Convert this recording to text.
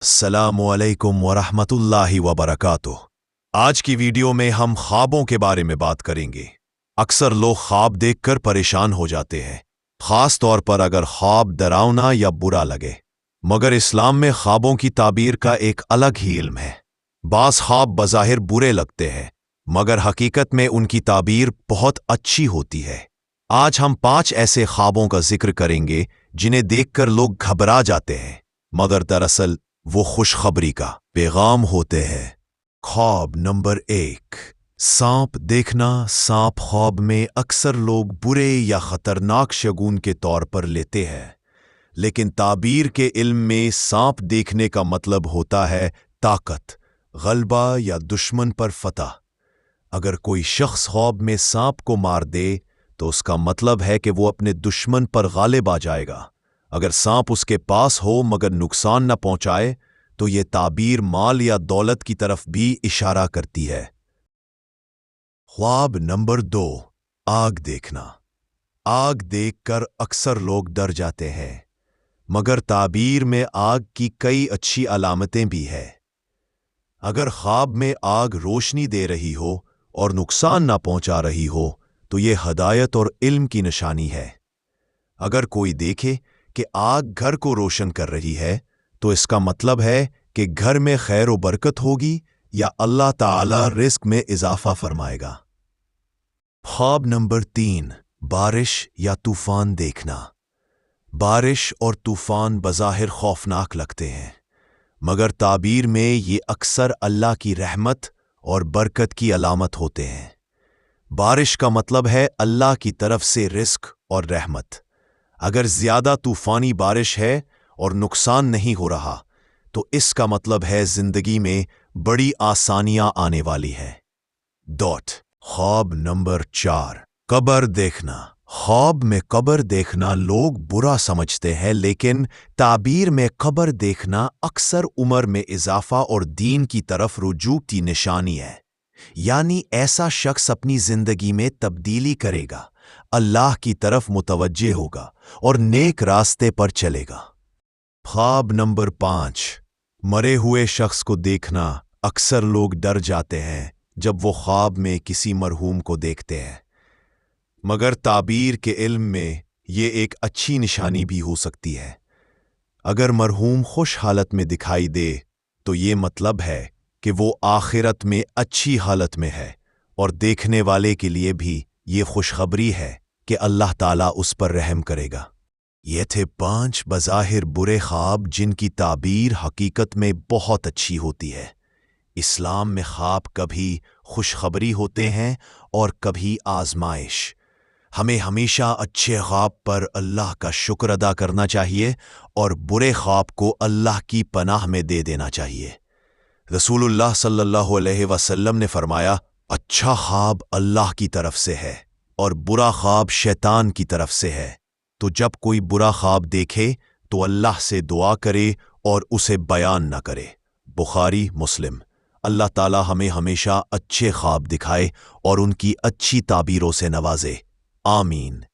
अस्सलामु अलैकुम वरहमतुल्लाहि वबरकातुह। आज की वीडियो में हम ख्वाबों के बारे में बात करेंगे। अक्सर लोग ख्वाब देखकर परेशान हो जाते हैं, खास तौर पर अगर ख्वाब डरावना या बुरा लगे। मगर इस्लाम में ख्वाबों की ताबीर का एक अलग ही इल्म है। बास ख्वाब बज़ाहिर बुरे लगते हैं, मगर हकीकत में उनकी ताबीर बहुत अच्छी होती है। आज हम 5 ऐसे ख्वाबों का जिक्र करेंगे जिन्हें देखकर लोग घबरा जाते हैं, मगर दरअसल वो खुशखबरी का पैगाम होते हैं। ख्वाब नंबर 1, सांप देखना। सांप ख्वाब में अक्सर लोग बुरे या खतरनाक शगुन के तौर पर लेते हैं, लेकिन ताबीर के इल्म में सांप देखने का मतलब होता है ताकत, गलबा या दुश्मन पर फतह। अगर कोई शख्स ख्वाब में सांप को मार दे तो उसका मतलब है कि वो अपने दुश्मन पर गालिब आ जाएगा। अगर सांप उसके पास हो मगर नुकसान न पहुंचाए तो ये ताबीर माल या दौलत की तरफ भी इशारा करती है। ख्वाब नंबर 2, आग देखना। आग देखकर अक्सर लोग डर जाते हैं, मगर ताबीर में आग की कई अच्छी अलामतें भी है। अगर ख्वाब में आग रोशनी दे रही हो और नुकसान न पहुंचा रही हो तो ये हदायत और इल्म की निशानी है। अगर कोई देखे कि आग घर को रोशन कर रही है तो इसका मतलब है कि घर में खैर व बरकत होगी या अल्लाह ताला रिस्क में इजाफा फरमाएगा। ख्वाब नंबर 3, बारिश या तूफान देखना। बारिश और तूफान बज़ाहिर खौफनाक लगते हैं, मगर ताबीर में ये अक्सर अल्लाह की रहमत और बरकत की अलामत होते हैं। बारिश का मतलब है अल्लाह की तरफ से रिस्क और रहमत। अगर ज्यादा तूफानी बारिश है और नुकसान नहीं हो रहा तो इसका मतलब है जिंदगी में बड़ी आसानियां आने वाली है। ख्वाब नंबर 4, कब्र देखना। ख्वाब में कब्र देखना लोग बुरा समझते हैं, लेकिन ताबीर में कब्र देखना अक्सर उम्र में इजाफा और दीन की तरफ रुजू की निशानी है। यानी ऐसा शख्स अपनी जिंदगी में तब्दीली करेगा, अल्लाह की तरफ मुतवज्जे होगा और नेक रास्ते पर चलेगा। ख्वाब नंबर 5, मरे हुए शख्स को देखना। अक्सर लोग डर जाते हैं जब वो ख्वाब में किसी मरहूम को देखते हैं, मगर ताबीर के इल्म में ये एक अच्छी निशानी भी हो सकती है। अगर मरहूम खुश हालत में दिखाई दे तो ये मतलब है कि वो आखिरत में अच्छी हालत में है, और देखने वाले के लिए भी ये खुशखबरी है कि अल्लाह ताला उस पर रहम करेगा। ये थे 5 बज़ाहिर बुरे ख्वाब जिनकी ताबीर हकीकत में बहुत अच्छी होती है। इस्लाम में ख्वाब कभी खुशखबरी होते हैं और कभी आजमाइश। हमें हमेशा अच्छे ख्वाब पर अल्लाह का शुक्र अदा करना चाहिए और बुरे ख्वाब को अल्लाह की पनाह में दे देना चाहिए। रसूलुल्लाह सल्लल्लाहु अलैहि वसल्लम ने फरमाया, अच्छा ख्वाब अल्लाह की तरफ से है और बुरा ख्वाब शैतान की तरफ से है। तो जब कोई बुरा ख्वाब देखे तो अल्लाह से दुआ करे और उसे बयान न करे। बुखारी, मुस्लिम। अल्लाह ताला हमें हमेशा अच्छे ख्वाब दिखाए और उनकी अच्छी ताबीरों से नवाजे। आमीन।